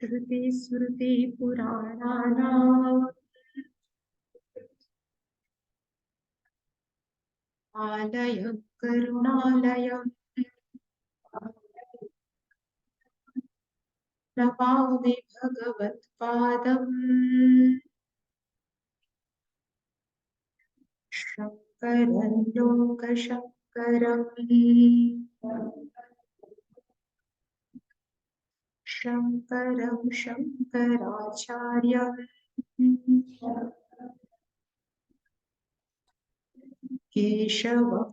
श्रुति स्मृति पुराणानाम् आलयं करुणालयं नमामि भगवत्पादम् शङ्करं लोकशङ्करम् शङ्करं शङ्कराचार्यम् केशवपादरायणम्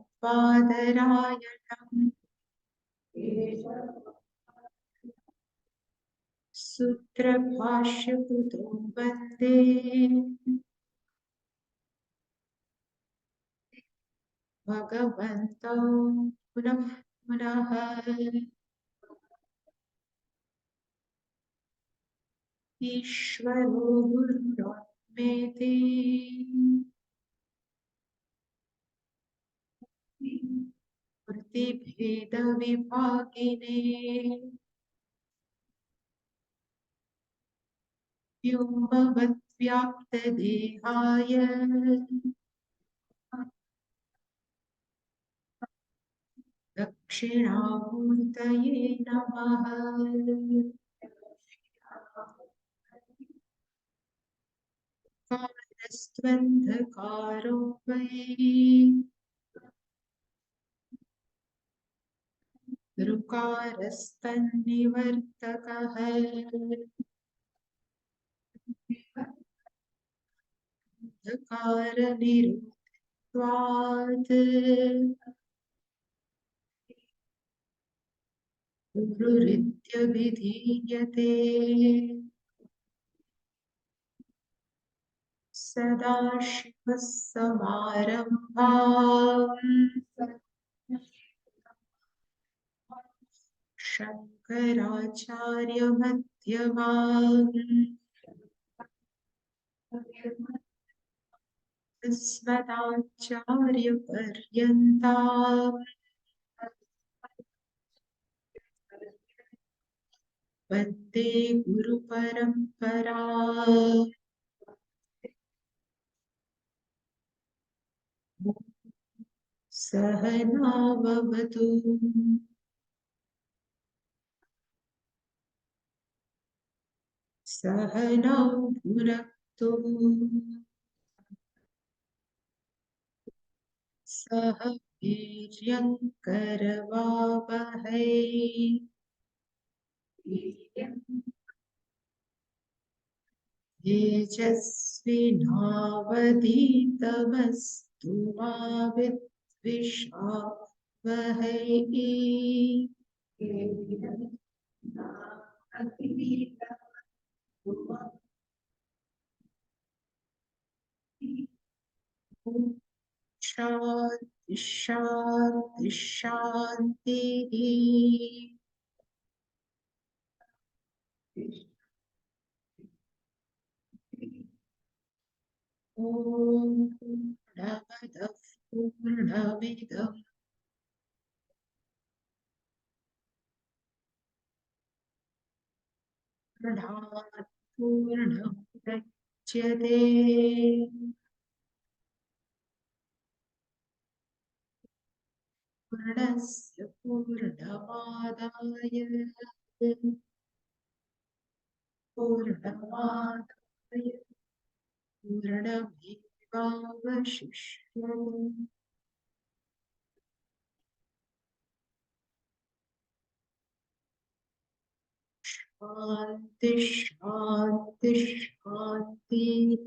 सूत्रभाष्यकृतो वन्दे भगवन्तौ पुनः पुनः ईश्वरो गुरुरात्मेति मूर्तिभेदविभागिने व्योमवद्व्याप्तदेहाय दक्षिणामूर्तये नमः कारस्त्वन्धकारो वै ऋकारस्तन्निवर्तकः ऋकारनिरुक्त्वात् गुरुरित्यभिधीयते सदाशिवः समारम्भाम् शङ्कराचार्यमध्यमाम् अस्मदाचार्यपर्यन्ताम् वन्दे गुरुपरम्परा सहनाववतु सहनौ भुनक्तु सह वीर्यङ्करवावहै तेजस्विनावधीतमस्तु मा विद्विषावहै शान्ति शान्ति शान्तिः ॐ पूर्णमदः पूर्णमिदं पूर्णात् पूर्णमुदच्यते पूर्णस्य पूर्णमादाय पूर्णमादाय पूर्णमेवावशिष्यते शान्ति शान्ति शान्तिः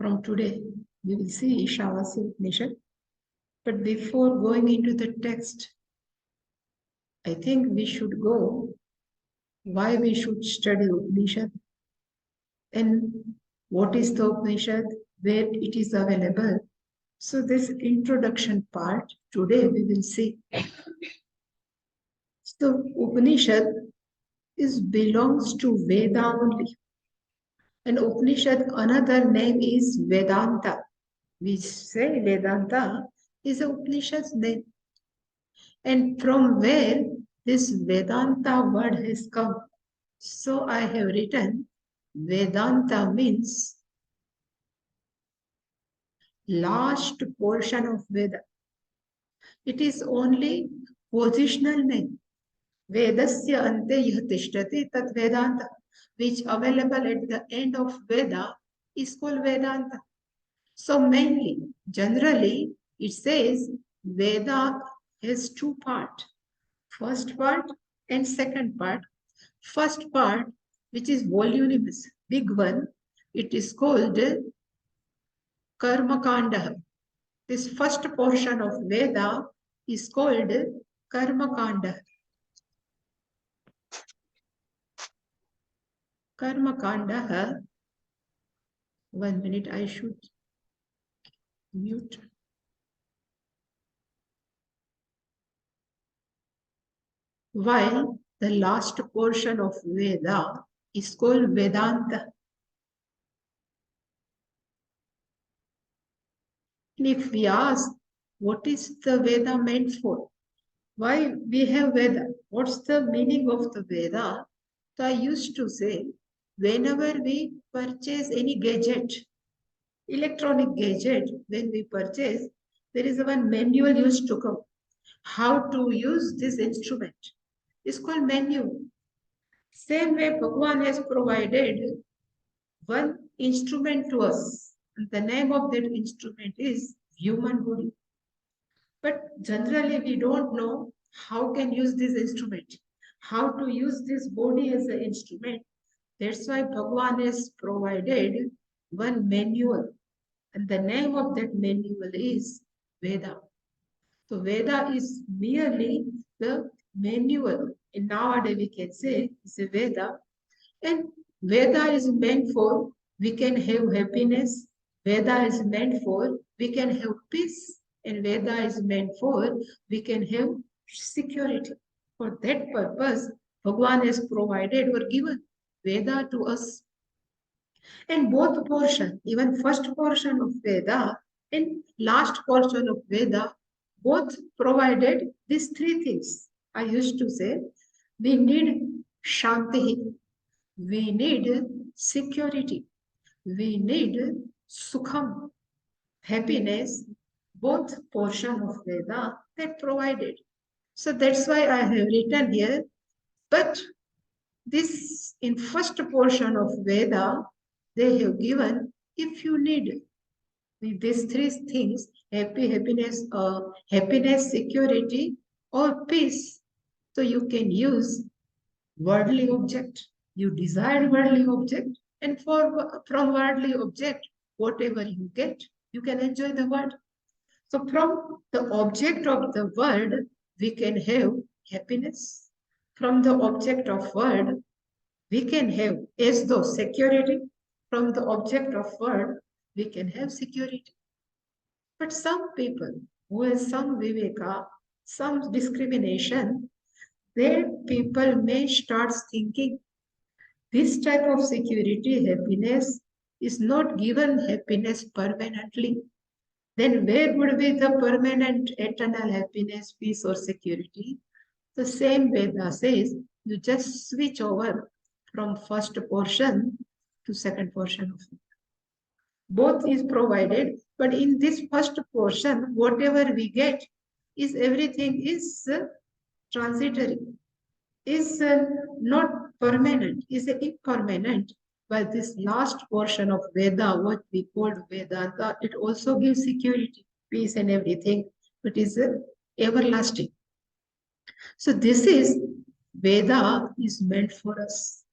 From today, we will see Ishavasya Upanisad. But before going into the text, I think we should go why we should study Upanishad. And what is the Upanishad, where it is available. So this introduction part, today we will see. So Upanishad belongs to Veda only. And Upanishad, another name is Vedanta. We say Vedanta is a Upanishad's name. And from where this Vedanta word has come. So I have written Vedanta means last portion of Veda. It is only positional name. Vedasya ante yah tishtati tat Vedanta, which available at the end of Veda is called Vedanta. So mainly, generally, it says Veda has two parts. First part and second part. First part, which is voluminous, big one, it is called Karma Kanda. This first portion of Veda is called Karma Kanda. Karma Kanda. 1 minute, I should mute. While the last portion of Veda is called Vedanta. And if we ask, what is the Veda meant for? Why we have Veda? What's the meaning of the Veda? So I used to say, whenever we purchase any gadget, electronic gadget, when we purchase, there is one manual used to come. How to use this instrument. It's called manual. Same way Bhagwan has provided one instrument to us. And the name of that instrument is human body. But generally we don't know how can use this instrument, how to use this body as an instrument. That's why Bhagwan has provided one manual. And the name of that manual is Veda. So Veda is merely the manual. And nowadays we can say it's a Veda. And Veda is meant for we can have happiness. Veda is meant for we can have peace. And Veda is meant for we can have security. For that purpose, Bhagwan has provided or given Veda to us. And both portion, even first portion of Veda and last portion of Veda, both provided these three things. I used to say, we need Shanti, we need security, we need Sukham, happiness, both portion of Veda that provided. So that's why I have written here, but this in first portion of Veda, they have given if you need these three things, happiness, security, or peace. So you can use worldly object. You desire worldly object, and from worldly object, whatever you get, you can enjoy the world. So from the object of the world, we can have happiness. From the object of world, we can have as though security. From the object of world, we can have security. But some people who have some viveka, some discrimination, their people may start thinking this type of security, happiness is not given happiness permanently. Then where would be the permanent eternal happiness, peace or security? The same Veda says you just switch over from first portion to second portion of it. Both is provided, but in this first portion, whatever we get is everything is transitory, is not permanent, is impermanent. But this last portion of Veda, what we call Vedanta, it also gives security, peace and everything, but is everlasting. So this is Veda is meant for us.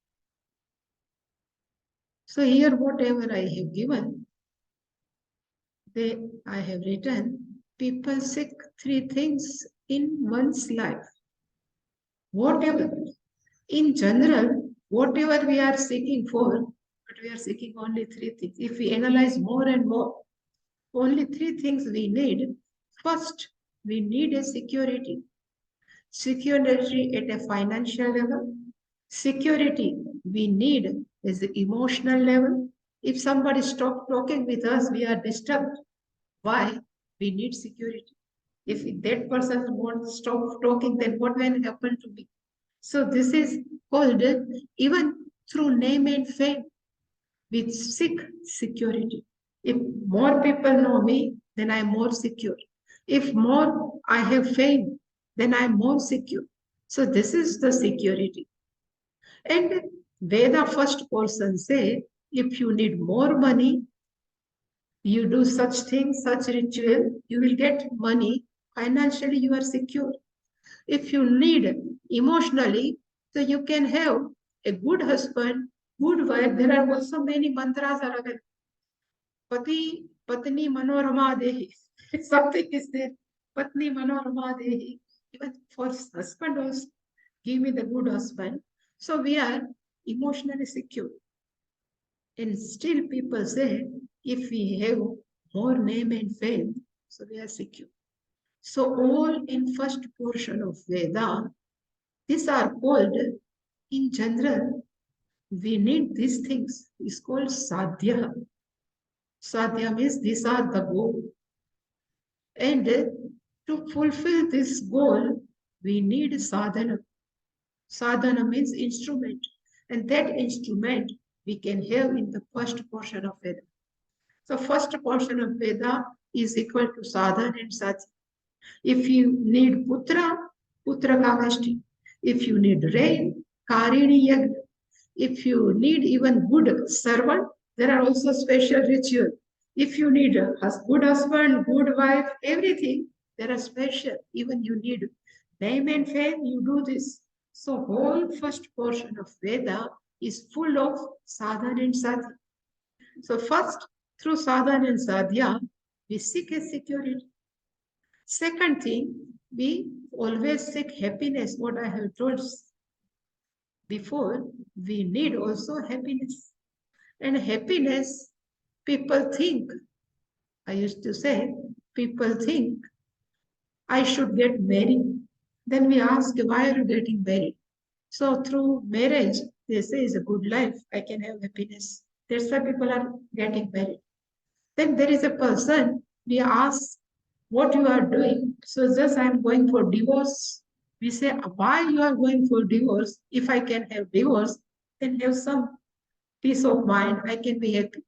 So here whatever I have given, I have written, people seek three things in one's life. Whatever, in general, whatever we are seeking for, but we are seeking only three things. If we analyze more and more, only three things we need. First, we need a security. Security at a financial level. Security we need is the emotional level. If somebody stops talking with us, we are disturbed. Why? We need security. If that person won't stop talking, then what will happen to me? So this is called even through name and fame. We seek security. If more people know me, then I'm more secure. If more I have fame, then I'm more secure. So this is the security. And Veda first person say, if you need more money, you do such things, such ritual, you will get money. Financially, you are secure. If you need emotionally, so you can have a good husband, good wife. There are also many mantras are available. Pati, Patni Manorama Dehi. Something is there. Patni Manorama Dehi. Even for husband also, give me the good husband. So we are emotionally secure. And still people say, if we have more name and fame, so we are secure. So all in first portion of Veda, these are called, in general, we need these things. It's called sadhya. Sadhya means these are the goal. And to fulfill this goal, we need sadhana. Sadhana means instrument. And that instrument we can have in the first portion of Veda. So first portion of Veda is equal to sadhana and sati. If you need putra, putra kamashti. If you need rain, karini yagna. If you need even good servant, there are also special ritual. If you need a good husband, good wife, everything, there are special. Even you need name and fame, you do this. So whole first portion of Veda is full of sadhana and sadhya. So first, through sadhana and sadhya, we seek a security. Second thing, we always seek happiness, what I have told before, we need also happiness. And happiness, people think, I used to say, people think I should get married. Then we ask, why are you getting married? So through marriage, they say is a good life, I can have happiness. That's why people are getting married. Then there is a person, we ask what you are doing. So just I'm going for divorce. We say, why you are going for divorce? If I can have divorce, then have some peace of mind, I can be happy.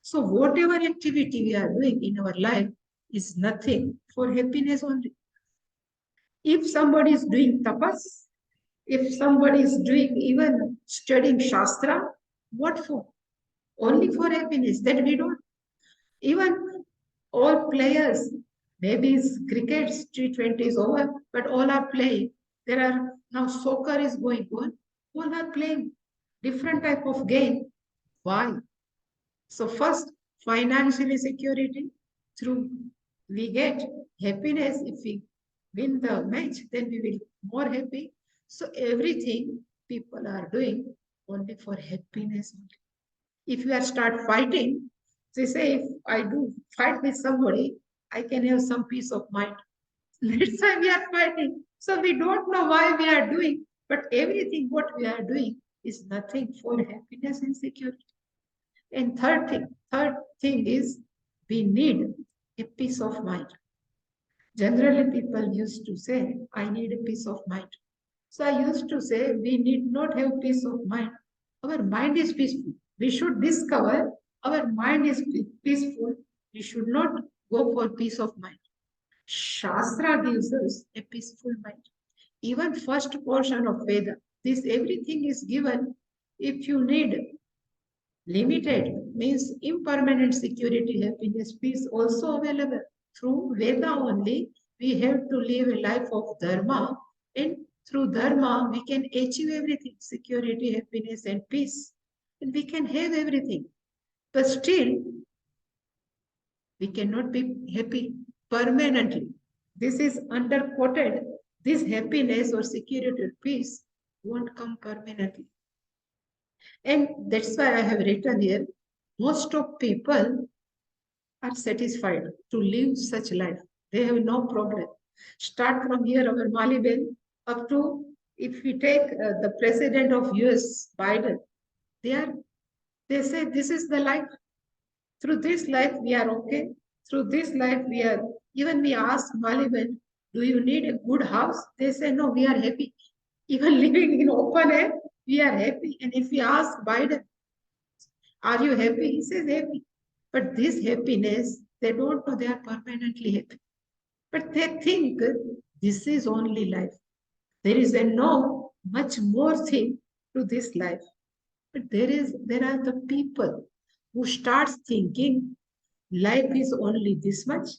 So whatever activity we are doing in our life is nothing for happiness only. If somebody is doing tapas, if somebody is doing even studying Shastra, what for? Only for happiness. That we don't. Even all players, maybe it's cricket, T20 is over, but all are playing. There are now soccer is going on. All are playing different type of game. Why? So first, financial security through we get happiness if we win the match, then we will more happy. So everything people are doing only for happiness. If you are start fighting, they say if I do fight with somebody, I can have some peace of mind. That's why we are fighting. So we don't know why we are doing, but everything what we are doing is nothing for happiness and security. And third thing is we need a peace of mind. Generally, people used to say, I need a peace of mind. So I used to say, we need not have peace of mind. Our mind is peaceful. We should discover our mind is peaceful. We should not go for peace of mind. Shastra gives us a peaceful mind. Even first portion of Veda, this everything is given. If you need limited means impermanent security, happiness, peace also available. Through Veda only, we have to live a life of Dharma, and through Dharma, we can achieve everything security, happiness, and peace. And we can have everything. But still, we cannot be happy permanently. This is underquoted. This happiness or security or peace won't come permanently. And that's why I have written here, most of people are satisfied to live such life. They have no problem. Start from here, our Maliben, up to if we take the president of US, Biden, they are they say this is the life. Through this life we are okay. Through this life we are. Even we ask Maliban, do you need a good house? They say no, we are happy. Even living in open air, we are happy. And if we ask Biden, are you happy? He says happy. But this happiness, they don't know they are permanently happy. But they think this is only life. There is a no much more thing to this life. But there are the people who starts thinking life is only this much.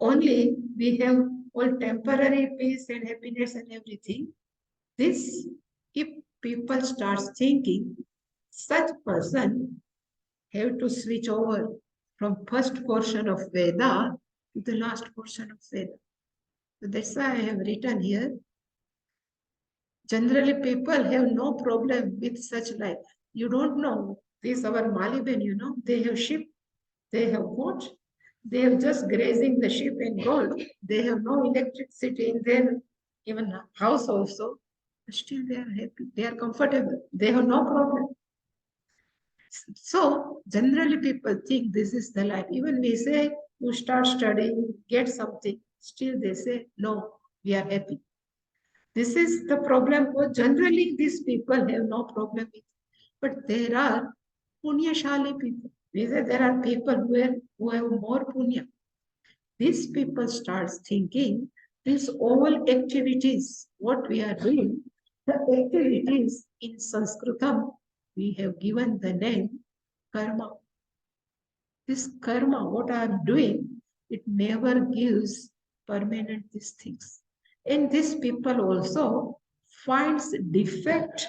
Only we have all temporary peace and happiness and everything. This, if people starts thinking, such person have to switch over from first portion of Veda to the last portion of Veda. So that's why I have written here. Generally, people have no problem with such life. You don't know. This our Maliban, they have sheep, they have goat, they have just grazing the sheep and goat. They have no electricity in their even house also. Still, they are happy. They are comfortable. They have no problem. So generally people think this is the life. Even we say you start studying, get something, still they say, no, we are happy. This is the problem. Generally these people have no problem with. But there are punyashali people. We say there are people who have more punya. These people start thinking these all activities, what we are doing, the activities in Sanskritam, we have given the name karma. This karma, what I am doing, it never gives permanent these things. And these people also finds defect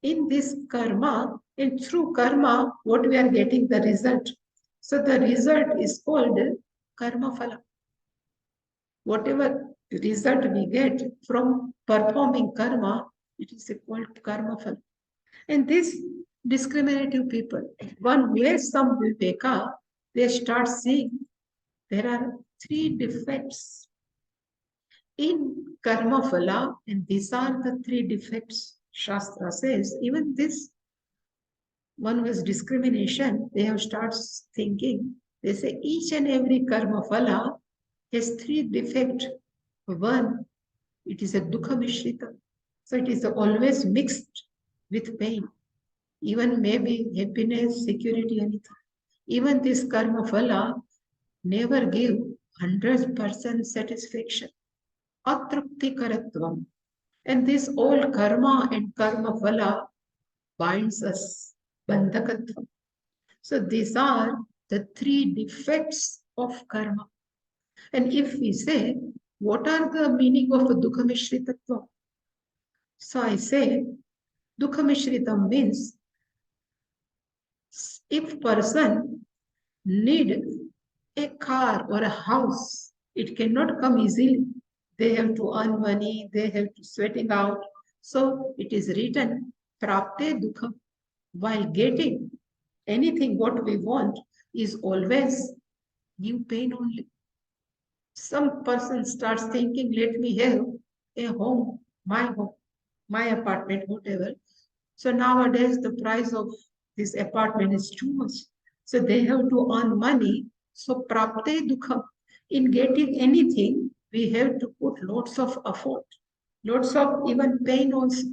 in this karma, and through karma, what we are getting the result. So the result is called karma phala. Whatever result we get from performing karma, it is called karma phala. And these discriminative people, one who has some viveka, they start seeing there are three defects in karma phala, and these are the three defects. Shastra says, even this one who has discrimination, they have started thinking, they say each and every karma phala has three defects. One, it is a dukha mishrita. So it is always mixed with pain. Even maybe happiness, security, anything. Even this karma phala never give 100% satisfaction. Atrupti karatvam. And this all karma and karma phala binds us. Bandhakatvam. So these are the three defects of karma. And if we say, what are the meaning of dukha mishritatvam? So I say, dukha mishritam means if person need a car or a house, it cannot come easily. They have to earn money, they have to sweating out. So it is written, prapte dukha. While getting anything what we want is always give pain only. Some person starts thinking, let me have a home, my apartment, whatever. So nowadays the price of this apartment is too much. So they have to earn money. So prapte dukha. In getting anything, we have to put lots of effort, lots of even pain also.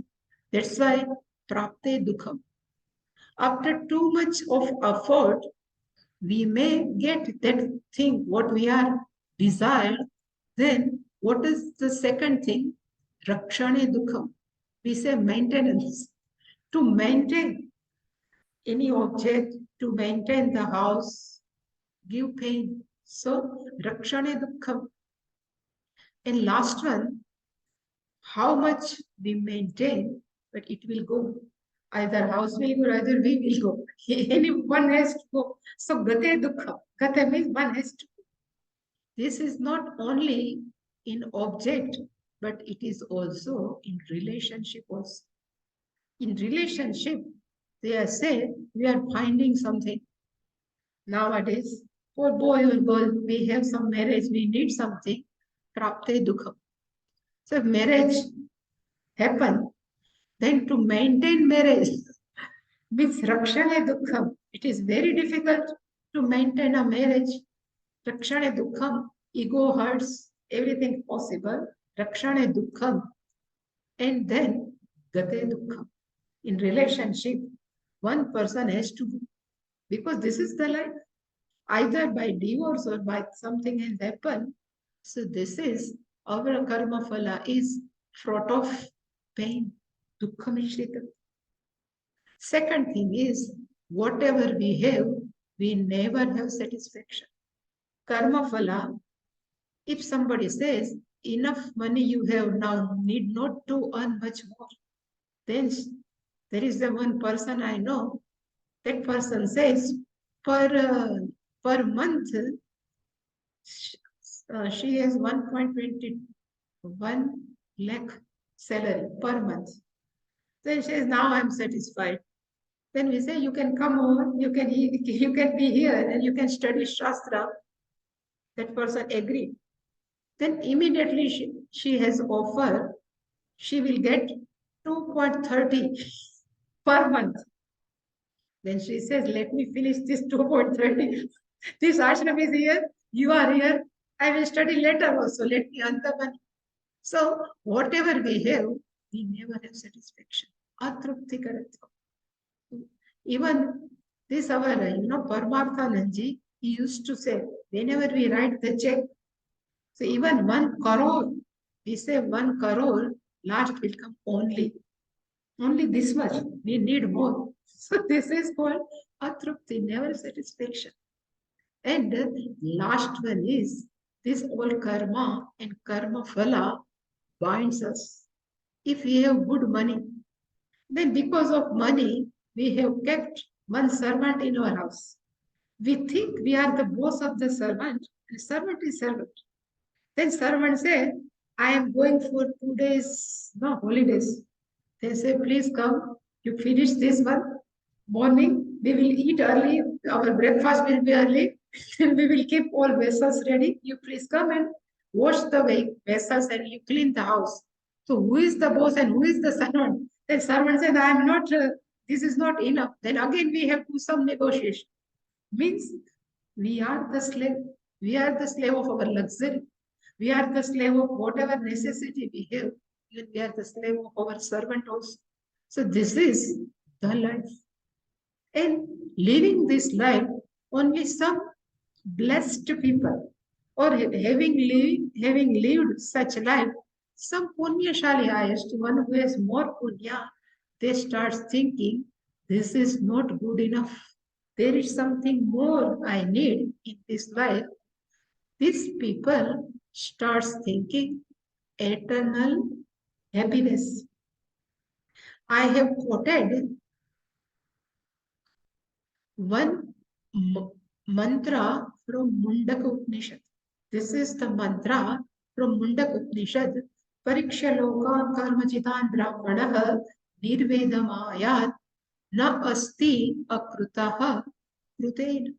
That's why prapte dukha. After too much of effort, we may get that thing what we are desired. Then what is the second thing? Rakshane dukha. We say maintenance. To maintain any object, to maintain the house, give pain. So rakshane dukha. And last one, how much we maintain, but it will go. Either house will go, either we will go. Anyone has to go. So gate dukha. Gate means one has to. This is not only in object, but it is also in relationship also. In relationship, They are saying we are finding something nowadays. For boy or girl, we have some marriage, we need something. Prapte dukham. So if marriage happen, then to maintain marriage means rakshane dukham. It is very difficult to maintain a marriage. Rakshane dukham, ego hurts, everything possible. Rakshane dukham. And then gate dukham. In relationship, one person has to go. Because this is the life. Either by divorce or by something has happened. So this is our karma phala is fraught of pain, dukkha mishrita. Second thing is whatever we have, we never have satisfaction. Karma phala, if somebody says enough money you have now, need not to earn much more, then there is the one person I know, that person says per month she has 1.21 lakh salary per month. Then she says, now I'm satisfied. Then we say, you can come over, you can be here and you can study Shastra. That person agreed. Then immediately she has offered, she will get 2.30 per month. Then she says, let me finish this 2.30. This ashram is here, you are here, I will study later also, let me earn the money. So whatever we have, we never have satisfaction. Atrupti karatva. Even this our, Paramarthanandji, he used to say, whenever we write the check, so even 1 crore, we say 1 crore, last will come only this much. We need more. So this is called atrupti, never satisfaction. And the last one is this all karma and karma phala binds us. If we have good money, then because of money, we have kept one servant in our house. We think we are the boss of the servant, and servant is servant. Then servant said, I am going for 2 days, holidays. They say, please come, you finish this one. Morning, we will eat early, our breakfast will be early, and we will keep all vessels ready. You please come and wash the vessels and you clean the house. So who is the boss and who is the servant? Then servant said, I am not, this is not enough. Then again we have to do some negotiation. Means we are the slave. We are the slave of our luxury. We are the slave of whatever necessity we have. Even we are the slave of our servant also. So this is the life. And living this life, only some blessed people or having lived such life, some punyashali highest, one who has more punya, they start thinking, this is not good enough. There is something more I need in this life. These people starts thinking eternal happiness. I have quoted one mantra from Mundaka Upanishad. This is the mantra from Mundaka Upanishad. Pariksha lokan karmachitan brahmanah nirvedamayat na asti akrutaha krutein.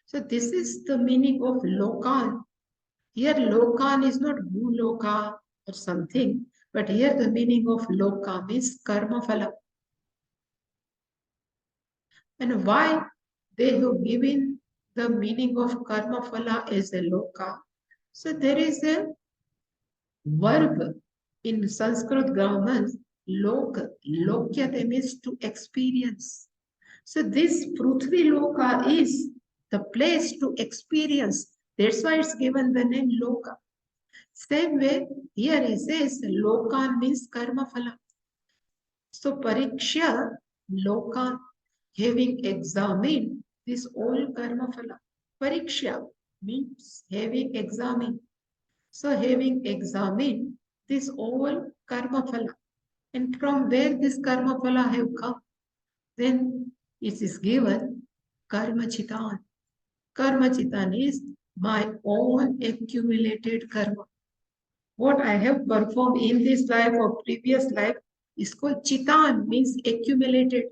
So this is the meaning of lokan. Here lokan is not bhuloka or something, but here the meaning of loka means karma phala. And why they have given the meaning of karma phala as a loka? So there is a verb in Sanskrit grammar, lokyate means to experience. So this Prithvi Loka is the place to experience. That's why it's given the name Loka. Same way, here he says Loka means karma phala. So Pariksha Loka, having examined this all karma phala. Pariksha means having examined. So having examined this all karma phala. And from where this karma phala have come, then it is given karma chitan. Karma chitan is my own accumulated karma. What I have performed in this life or previous life is called chitan, means accumulated.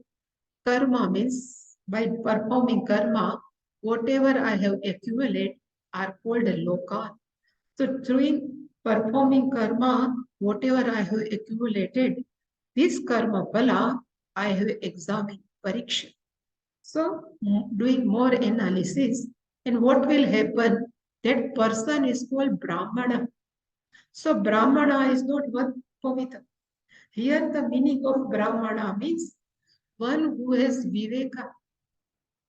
Karma means by performing karma, whatever I have accumulated are called loka. So through performing karma, whatever I have accumulated, this karma phala I have examined, pariksha. So doing more analysis, and what will happen? That person is called Brahmana. So Brahmana is not one pavitra. Here the meaning of Brahmana means one who has viveka,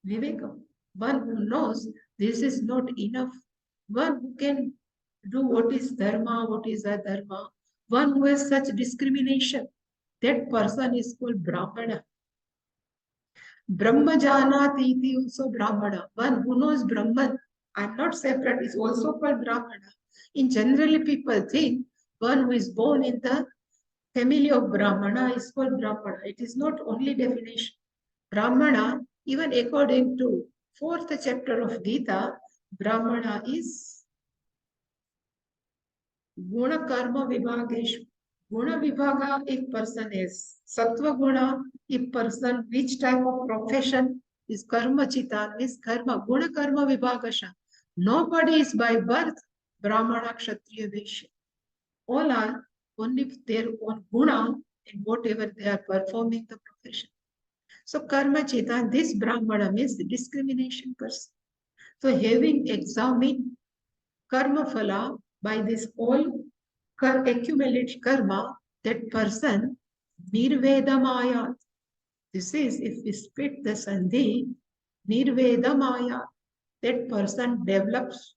viveka, one who knows this is not enough, one who can do what is dharma, what is adharma, one who has such discrimination. That person is called Brahmana. Brahmajanati iti also Brahmana. One who knows Brahman, I'm not separate, is also called Brahmana. In generally, people think one who is born in the family of Brahmana is called Brahmana. It is not only definition. Brahmana, even according to fourth chapter of Gita, Brahmana is Guna Karma Vibhageshu. Guna Vibhaga, if person is Sattva Guna, if person, which type of profession is Karma Chitan, is Karma, Guna Karma Vibhagasha. Nobody is by birth Brahmana, Kshatriya, Vaishya. All are only their own guna and whatever they are performing the profession. So karma chitan, this Brahmana means the discrimination person. So having examined karma phala by this all accumulated karma, that person nirvedamaya. This is, if we split the sandhi, nirvedamaya, that person develops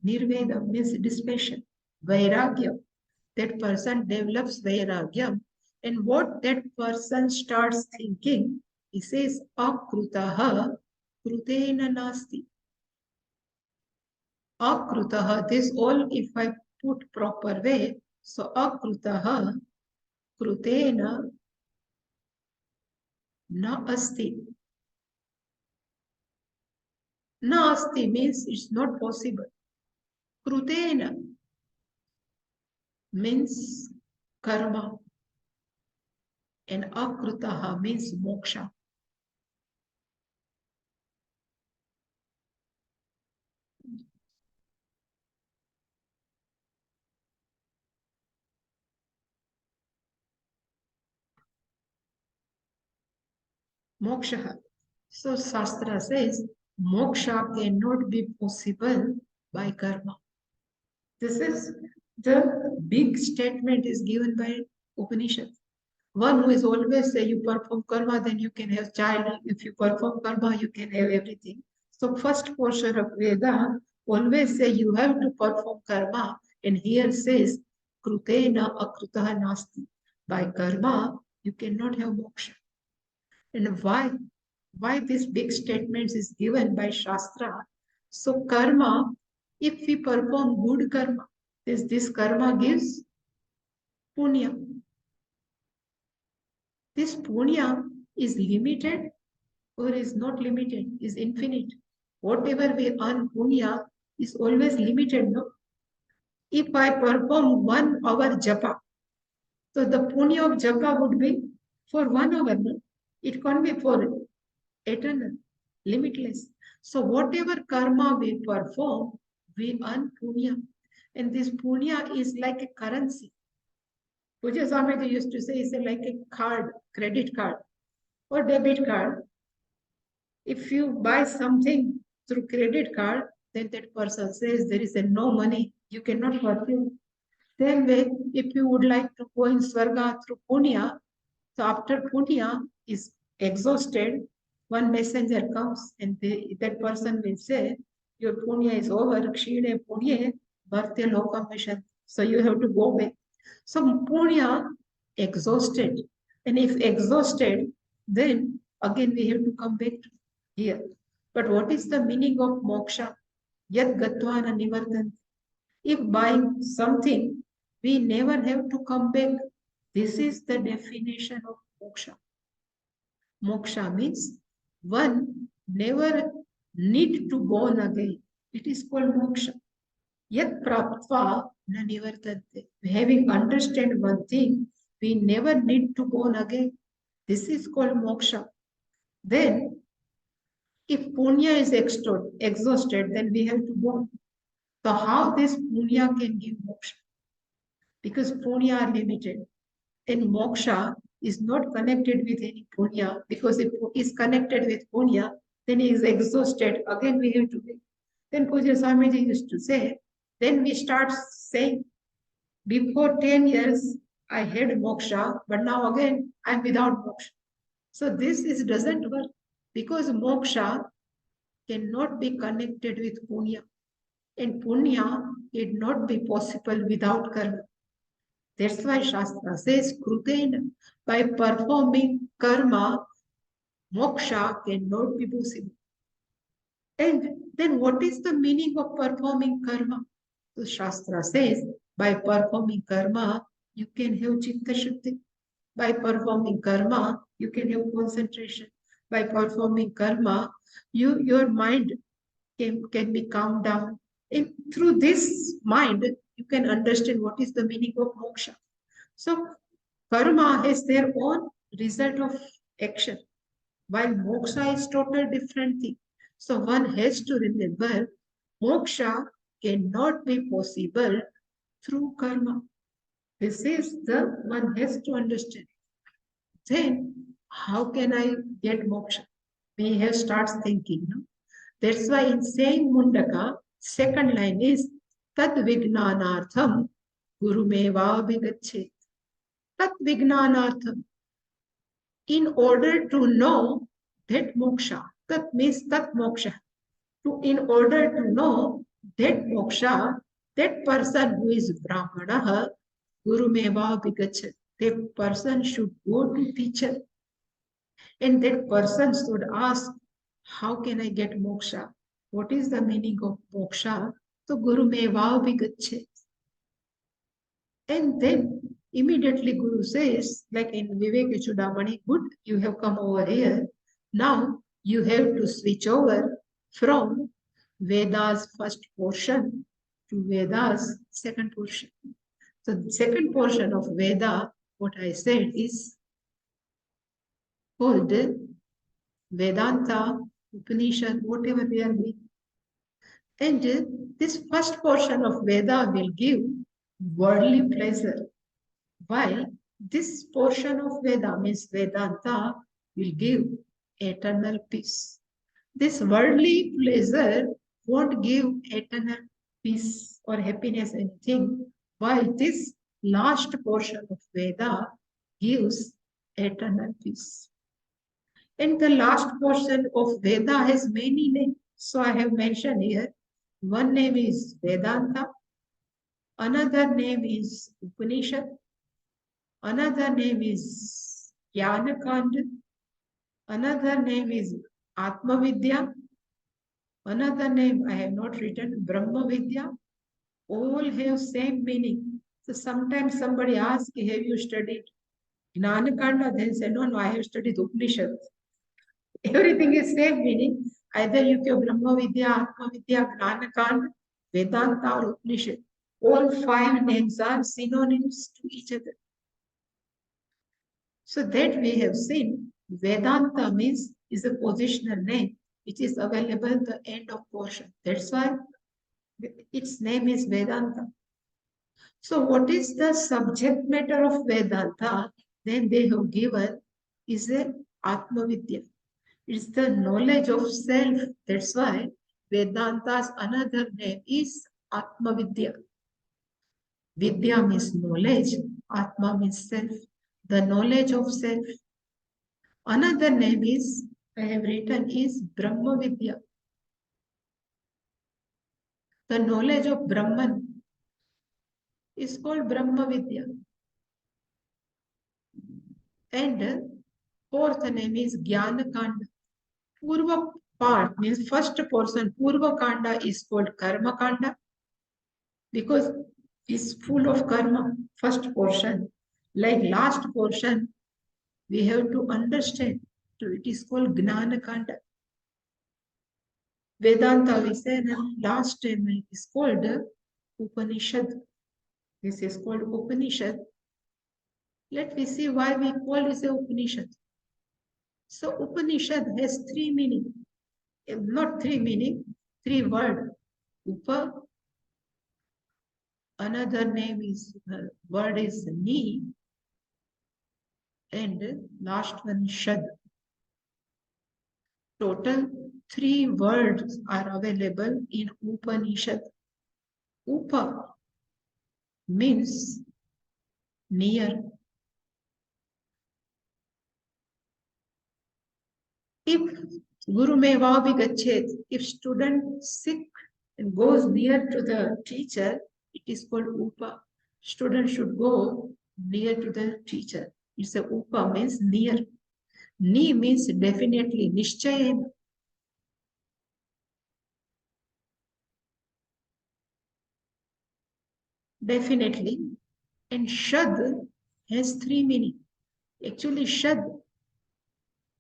nirveda means dispassion, vairagya, that person develops vairagya, and what that person starts thinking, he says akrutaha krutena nasti. Akrutaha, this all if I put proper way, so akrutaha krutena na asti. Na asti means it's not possible. Krutena means karma, and akrutaha means moksha. Moksha. So Shastra says moksha cannot be possible by karma. This is the big statement is given by Upanishad. One who is always say you perform karma, then you can have child. If you perform karma, you can have everything. So first portion of Veda always say you have to perform karma, and here says krutena akrutaha nasti. By karma, you cannot have moksha. And why this big statements is given by Shastra? So karma, if we perform good karma, this karma gives punya. This punya is limited or is not limited, is infinite. Whatever we earn punya is always limited, no? If I perform 1 hour japa, so the punya of japa would be for 1 hour, no? It can't be for eternal, limitless. So whatever karma we perform, we earn punya. And this punya is like a currency. Puja Swamiji used to say it's like a card, credit card or debit card. If you buy something through credit card, then that person says there is no money, you cannot purchase. Same way, if you would like to go in Swarga through punya, so after punya is exhausted, one messenger comes and that person will say, your punya is over, kshide punya, bharte lokam mission. So you have to go back. So punya exhausted. And if exhausted, then again we have to come back to here. But what is the meaning of moksha? Yad gatvana nivartanti. If buying something, we never have to come back. This is the definition of moksha. Moksha means one never need to born again. It is called moksha. Yat praptva na nivartante. Having understand one thing, we never need to born again. This is called moksha. Then, if punya is exhausted, then we have to go. So how this punya can give moksha? Because punya are limited. And moksha is not connected with any punya, because if it is connected with punya, then he is exhausted. Again, we have to be. Then Pujya Swamiji used to say, then we start saying, before 10 years, I had moksha, but now again, I'm without moksha. So this doesn't work, because moksha cannot be connected with punya. And punya cannot be possible without karma. That's why Shastra says, Krutena, by performing karma, moksha cannot be possible. And then what is the meaning of performing karma? So Shastra says, by performing karma, you can have chitta shuddhi. By performing karma, you can have concentration. By performing karma, your mind can be calmed down. And through this mind, you can understand what is the meaning of moksha. So karma has their own result of action, while moksha is total different thing. So one has to remember moksha cannot be possible through karma. This is the one has to understand. Then how can I get moksha? We have starts thinking. No? That's why in same Mundaka, second line is Tat Vignanartham Gurumeva Vigachet. Tat Vignanartham. In order to know that moksha, that means that moksha. In order to know that moksha, that person who is Brahmana, Gurumeva Vigachet. That person should go to teacher. And that person should ask, how can I get moksha? What is the meaning of moksha? So Guru Meva Vigachet. And then immediately Guru says, like in Vivek Chudamani, good, you have come over here. Now you have to switch over from Veda's first portion to Veda's second portion. So the second portion of Veda, what I said, is called Vedanta, Upanishad, whatever they are doing. And this first portion of Veda will give worldly pleasure, while this portion of Veda, means Vedanta, will give eternal peace. This worldly pleasure won't give eternal peace or happiness, anything, while this last portion of Veda gives eternal peace. And the last portion of Veda has many names. So I have mentioned here. One name is Vedanta. Another name is Upanishad. Another name is Jnanakanda. Another name is Atma Vidya. Another name I have not written, Brahma Vidya. All have same meaning. So sometimes somebody asks, have you studied Jnanakanda? Then say, no, I have studied Upanishad. Everything is same meaning. Either you give Brahma Vidya, Atma Vidya, Jnanakanda, Vedanta or Upanishad. All five names are synonyms to each other. So that we have seen, Vedanta means is a positional name which is available at the end of portion. That's why its name is Vedanta. So what is the subject matter of Vedanta? Then they have given is a Atma Vidya. It's the knowledge of self. That's why Vedanta's another name is Atma Vidya. Vidya means knowledge, Atma means self, the knowledge of self. Another name is, I have written, is Brahma Vidya. The knowledge of Brahman is called Brahma Vidya. And fourth name is Jnana Kanda. Purva part means first portion, Purva Kanda is called Karma Kanda because it's full of karma, first portion. Like last portion, we have to understand. So it is called Gnana Kanda. Vedanta, we said, last time it is called Upanishad. This is called Upanishad. Let me see why we call this a Upanishad. So Upanishad has three meaning, not three meaning, three word. Upa, another name is word is ni, and last one shad. Total three words are available in Upanishad. Upa means near. If Guru Meva Vigachet, if student sick and goes near to the teacher, it is called Upa. Student should go near to the teacher. It's a Upa means near. Ni means definitely, Nishchayen. Definitely. And Shad has three meaning. Actually, Shad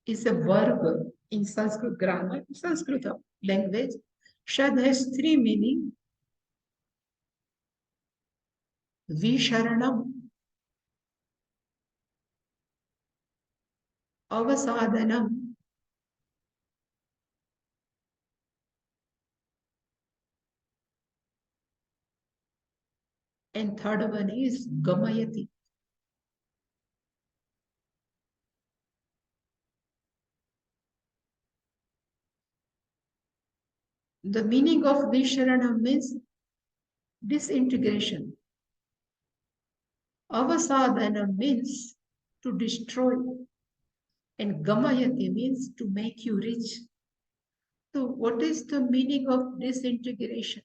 is a verb in Sanskrit grammar, Sanskrit language. Shad has three meaning. Visharanam, Avasadhanam, and third one is Gamayati. The meaning of Visharanam means disintegration. Avasadhanam means to destroy, and Gamayati means to make you rich. So, what is the meaning of disintegration?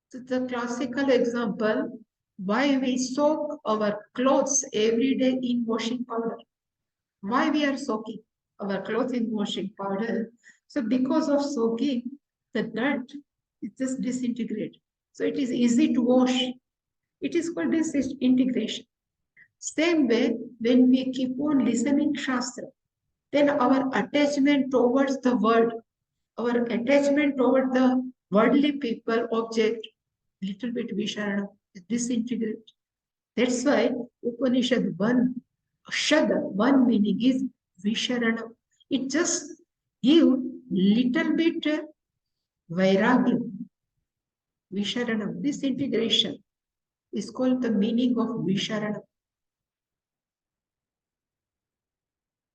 So the classical example, why we soak our clothes every day in washing powder. Why we are soaking our clothes in washing powder? So because of soaking, the dirt is just disintegrate. So it is easy to wash. It is called disintegration. Same way, when we keep on listening Shastra, then our attachment towards the word, our attachment toward the worldly people, object, little bit Visharana, disintegrate. That's why Upanishad one, Shad, one meaning is Visharana. It just give little bit Vairagya, Visharana. This integration is called the meaning of Visharana.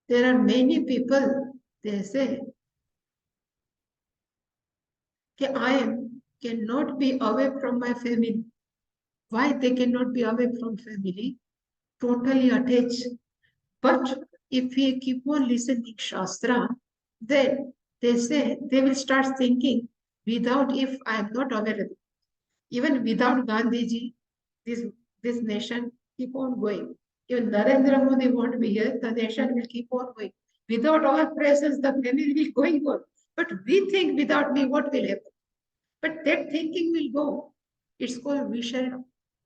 There are many people, they say, I cannot be away from my family. Why they cannot be away from family? Totally attached. But if we keep on listening Shastra, then they say they will start thinking without if I am not available. Even without Gandhiji, this this nation keep on going. Even Narendra Modi won't be here, the nation will keep on going. Without our presence, the family will going on. But we think without me, what will happen? But that thinking will go. It's called Visharana.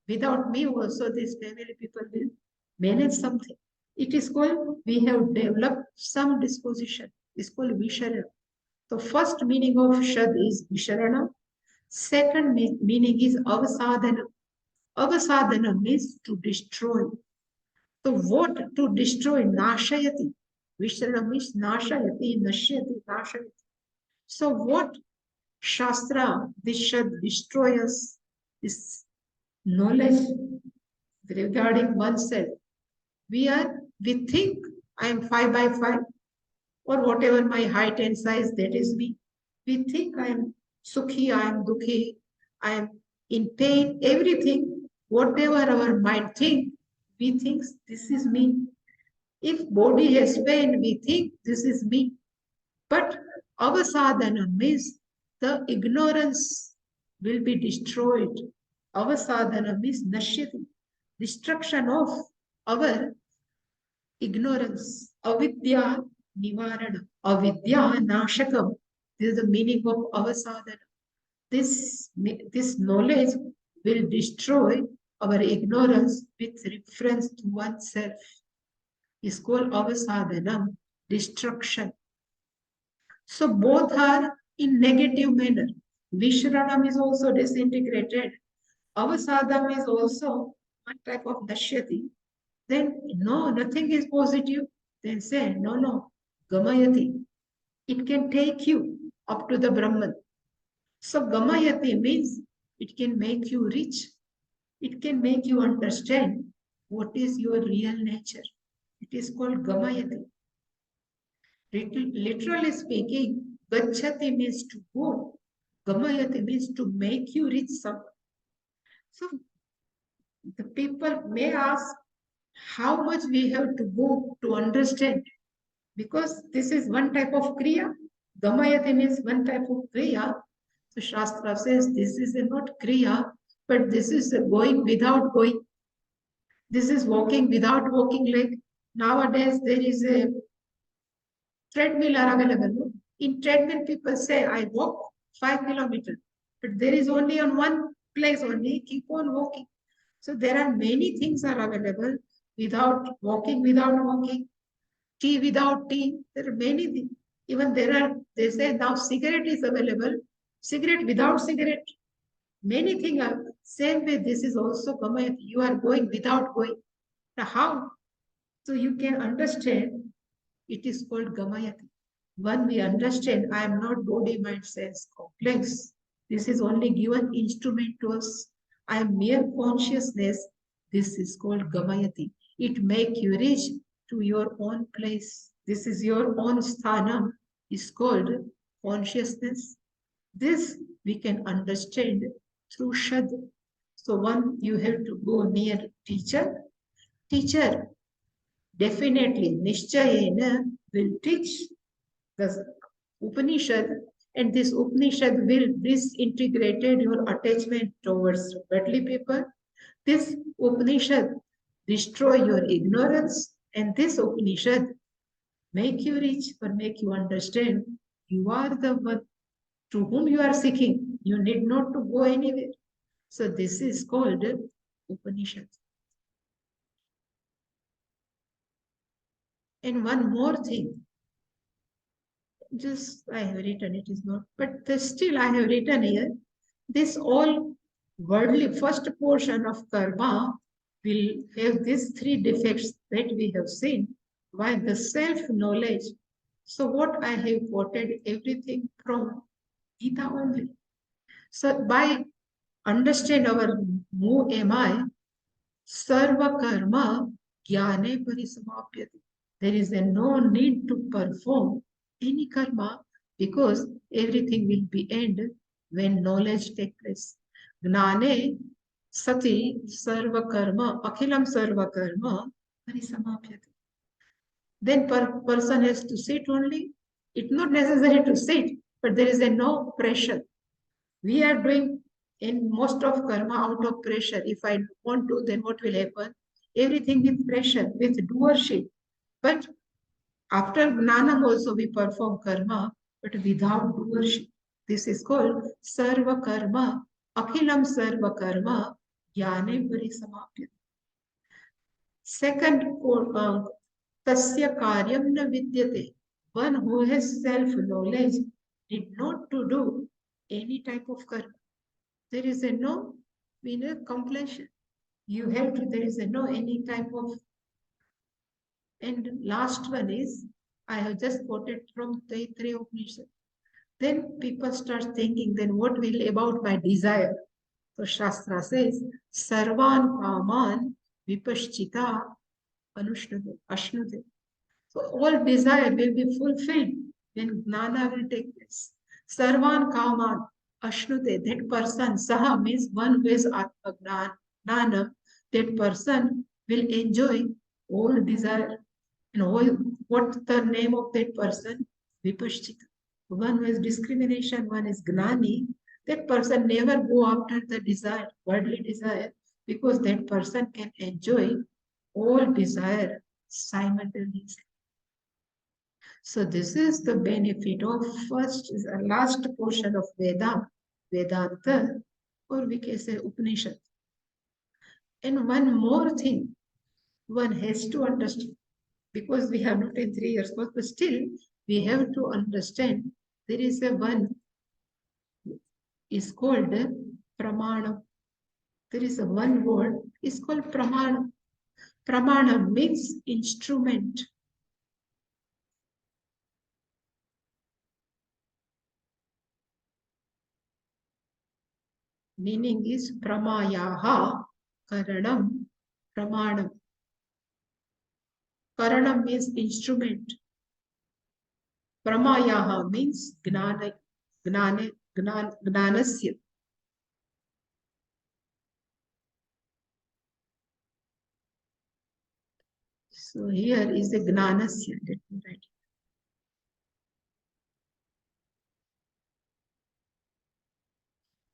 Without me also, these family people will manage something. It is called, we have developed some disposition. It's called Visharana. So first meaning of Shad is Visharana. Second meaning is Avasadhana. Avasadhana means to destroy. So what to destroy? Nashayati. Visharana means Nashayati, Nashyati, Nashayati. So what Shastra, this should destroy us, this knowledge regarding oneself. We think I am 5 by 5 or whatever my height and size, that is me. We think I am sukhi, I am dukhi, I am in pain, everything, whatever our mind think, we think this is me. If body has pain, we think this is me. But our sadhana means the ignorance will be destroyed. Our sadhana means nashyati, destruction of our ignorance. Avidya nivarana, avidya nashakam. This is the meaning of our sadhana. This knowledge will destroy our ignorance with reference to oneself. Is called our sadhana, destruction. So both are in negative manner. Vishranam is also disintegrated. Avasadam is also one type of nashyati. Then no, nothing is positive. Then say, no, Gamayati. It can take you up to the Brahman. So Gamayati means it can make you rich. It can make you understand what is your real nature. It is called Gamayati. Literally speaking, Gachati means to go. Gamayati means to make you reach somewhere. So the people may ask how much we have to go to understand, because this is one type of kriya. Gamayati means one type of kriya. So Shastra says this is not kriya, but this is going without going. This is walking without walking. Like nowadays there is a treadmill are available. No? In treadmill, people say, I walk 5 kilometers, but there is only on one place only, keep on walking. So there are many things are available without walking, tea without tea. There are many things. Even they say now cigarette is available, cigarette without cigarette. Many things are same way. This is also common. You are going without going. Now how? So you can understand it is called Gamayati. When we understand, I am not body, mind, sense complex. This is only given instrument to us. I am mere consciousness. This is called Gamayati. It make you reach to your own place. This is your own sthanam. Is called consciousness. This we can understand through Shad. So one, you have to go near teacher. Teacher definitely, Nishchayena will teach the Upanishad, and this Upanishad will disintegrated your attachment towards worldly people. This Upanishad destroy your ignorance, and this Upanishad make you reach or make you understand you are the one to whom you are seeking. You need not to go anywhere. So this is called Upanishad. And one more thing, just I have written, it is not, but still I have written here, this all worldly first portion of karma will have these three defects that we have seen, while the self-knowledge. So what I have quoted everything from Gita only. So by understand our who am I, sarva karma jnane parisamapyati. There is no need to perform any karma, because everything will be end when knowledge takes place. Gnane sati sarva karma, akhilam sarva karma parisamapyati. Then person has to sit only. It's not necessary to sit, but there is no pressure. We are doing in most of karma out of pressure. If I want to, then what will happen? Everything with pressure, with doership. But after Gnanam also we perform karma, but without doership. This is called Sarva Karma, Akhilam Sarva Karma, Jnane Parisamapyati. Second, Tasya Karyam Na Vidyate. One who has self-knowledge did not to do any type of karma. There is no completion. You have to, there is no any type of. And last one is, I have just quoted from Taittiriya Upanishad. Then people start thinking, then what will about my desire? So Shastra says, Sarvan Kaman Vipaschita Ashnute. So all desire will be fulfilled when Gnana will take place. Sarvan Kaman Ashnute, that person, Saha means one who is Gnana, that person will enjoy all desire. And all, what the name of that person? Vipaschita. One who is discrimination, one is Gnani. That person never go after the desire, worldly desire, because that person can enjoy all desire simultaneously. So this is the benefit of last portion of Vedanta, or we can say Upanishad. And one more thing, one has to understand, because we have not in 3 years, but still we have to understand there is a one is called Pramana. There is a one word is called Pramana. Pramana means instrument. Meaning is pramayaha karanam pramanam. Karanam means instrument. Pramayaha means gnanasya. So here is the gnanasya. Let me write it.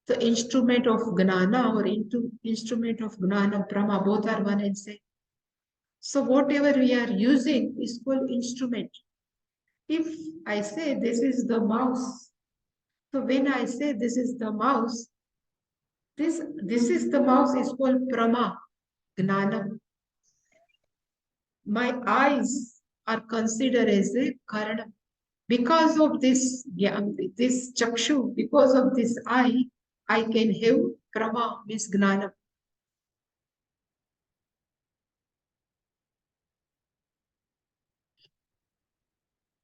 The instrument of gnana or instrument of gnana, prama, both are one and same. So whatever we are using is called instrument. If I say this is the mouse, so when I say this is the mouse, this is the mouse is called prama, gnana. My eyes are considered as a karana. Because of this, this chakshu, because of this eye, I can have prama, means gnana.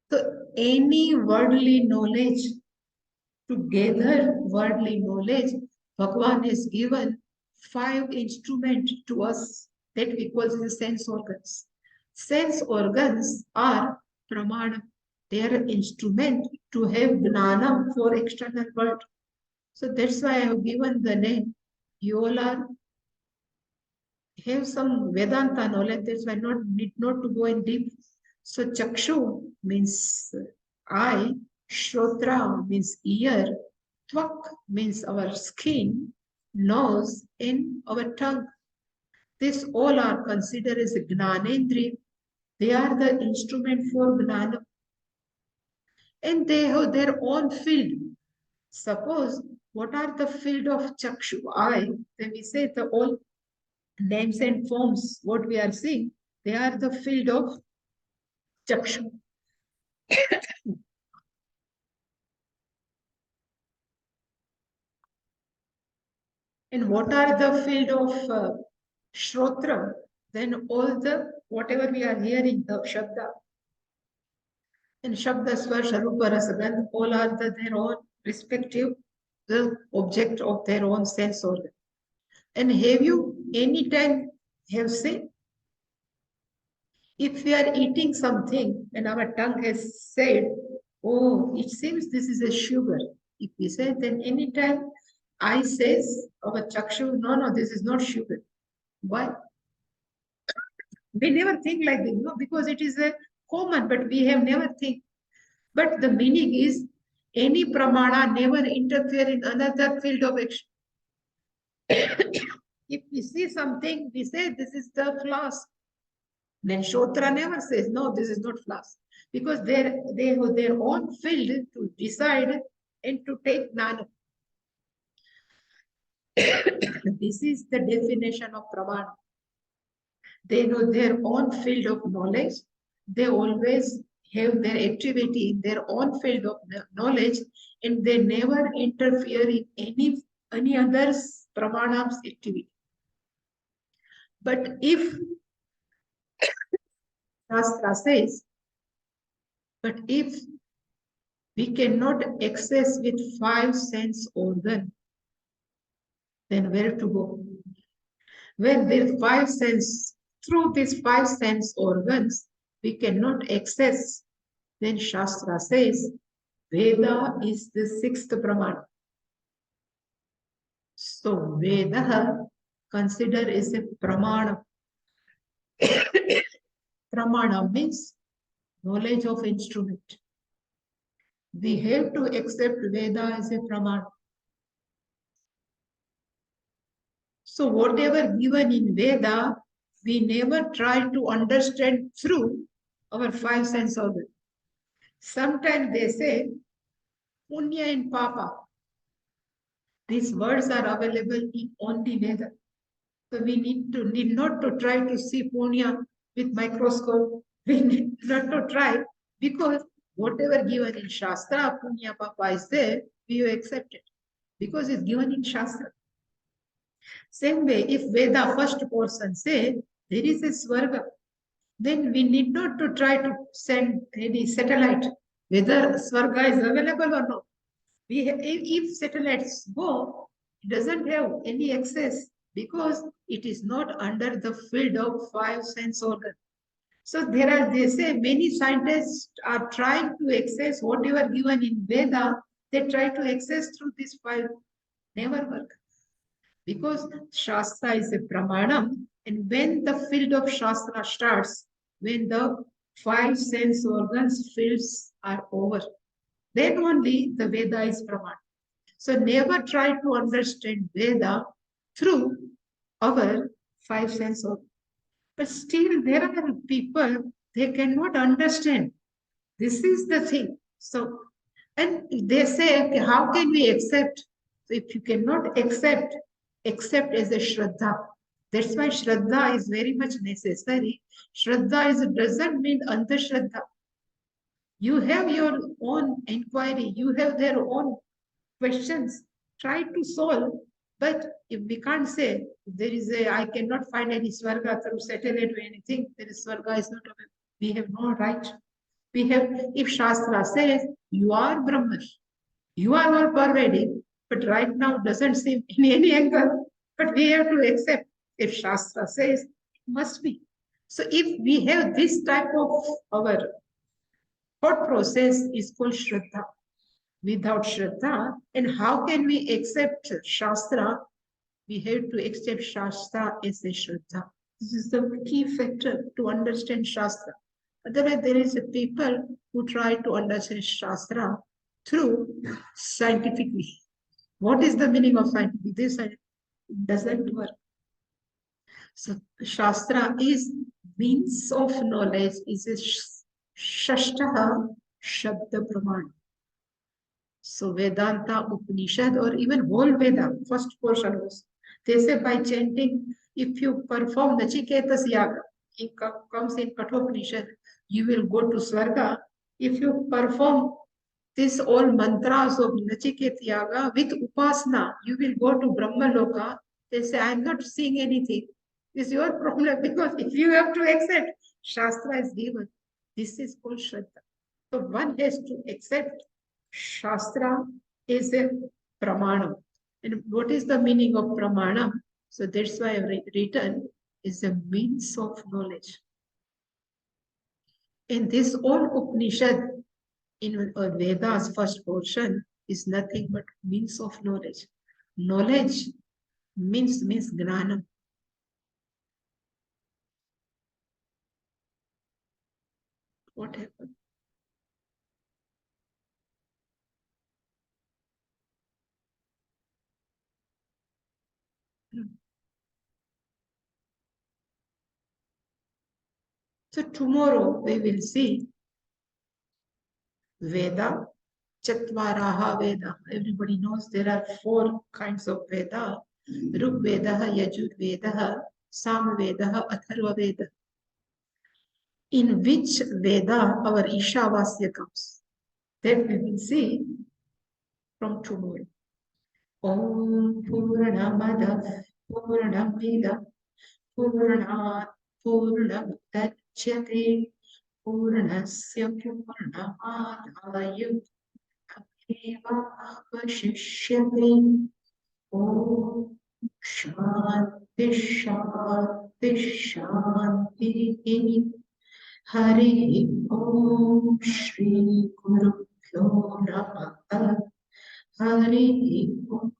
So any worldly knowledge, to gather worldly knowledge, Bhagavan has given 5 instruments to us that we call the sense organs. Sense organs are pramana. They are an instrument to have gnana for external world. So that's why I have given the name. You all are have some Vedanta knowledge. That's why need not to go in deep. So chakshu means eye, shrotra means ear, tvak means our skin, nose, and our tongue. These all are considered as gnanendriya. They are the instrument for gnana. And they have their own field. Suppose what are the field of chakshu, eye? Then we say the all names and forms, what we are seeing, they are the field of chakshu. And what are the field of shrotra? Then all the, whatever we are hearing, the shabda. And shabda, swarsha, rupa, rasagandha, all are their own respective, the object of their own sense organ. And have you any time have seen, if we are eating something and our tongue has said, oh, it seems this is a sugar. If we say, then anytime I says, our chakshu, no, no, this is not sugar. Why? We never think like this, no, because it is a common, but we have never think. But the meaning is, any pramana never interfere in another field of action. If we see something, we say this is the flask. Then Shotra never says, no, this is not flask. Because they have their own field to decide and to take jnana. This is the definition of pramana. They know their own field of knowledge. They always have their activity in their own field of knowledge, and they never interfere in any other's pramanam's activity. But if Shastra says, but if we cannot access with 5 sense organ, then where to go? When these 5 sense, through these 5 sense organs, we cannot access, then Shastra says, Veda is the 6th Pramana. So Veda considered as a Pramana. Pramana means knowledge of instrument. We have to accept Veda as a Pramana. So whatever given in Veda, we never try to understand through our 5 sense organs. Sometimes they say, Punya and Papa. These words are available in only Veda. So we need not to try to see Punya with microscope. We need not to try, because whatever given in Shastra, Punya Papa is there, we accept it because it's given in Shastra. Same way, if Veda first portion say there is a Swarga, then we need not to try to send any satellite whether Swarga is available or not. If satellites go, It doesn't have any access because it is not under the field of five sense organs. So they say many scientists are trying to access whatever given in Veda, they try to access through this five, never work. Because Shastra is a Pramanam, and when the field of Shastra starts, when the five sense organs fields are over, then only the Veda is Pramanam. So never try to understand Veda through our five sense organs. But still, there are people, they cannot understand. This is the thing. So, and they say, okay, how can we accept? So if you cannot accept, accept as a Shraddha. That's why Shraddha is very much necessary. Shraddha doesn't mean Antashraddha. You have your own inquiry, you have their own questions, try to solve. But if we can't say I cannot find any Swarga through satellite or anything, there is Swarga is not available. We have no right. We have, if Shastra says you are Brahman, you are all pervading, but right now doesn't seem in any angle, but we have to accept if Shastra says it must be. So if we have this type of our thought process is called Shraddha. Without Shraddha, and how can we accept Shastra? We have to accept Shastra as a Shraddha. This is the key factor to understand Shastra. Otherwise, there is a people who try to understand Shastra through scientifically. What is the meaning of scientific? This doesn't work. So Shastra is means of knowledge, is a Shashtaha Shabda Praman. So Vedanta, Upanishad, or even whole Veda, first portion was. They say by chanting, if you perform Nachiketas Yaga, it comes in Kathopanishad, you will go to Swarga. If you perform this all mantras of Nachiket Yaga with Upasana, you will go to Brahma Loka. They say, I'm not seeing anything. It's your problem because if you have to accept, Shastra is given. This is called Shraddha. So one has to accept Shastra is a pramanam. And what is the meaning of pramanam? So that's why I've written is a means of knowledge. And this all Upanishad in Veda's first portion is nothing but means of knowledge. Knowledge means gnana. What happened? So tomorrow we will see Veda, Chatvaraha Veda. Everybody knows there are four kinds of Veda. Rig Veda, Yajur Veda, Sam Veda, Atharva Veda. In which Veda our Ishavasya comes. That we will see from tomorrow. Om Purnamada Purnamida Purnat Purnamudachyate Purnasya Purnamadaya Vashishyate. Om Shanti Shanti Shanti. Hari Om Shri Guru Pyo Namaha. Hari Om.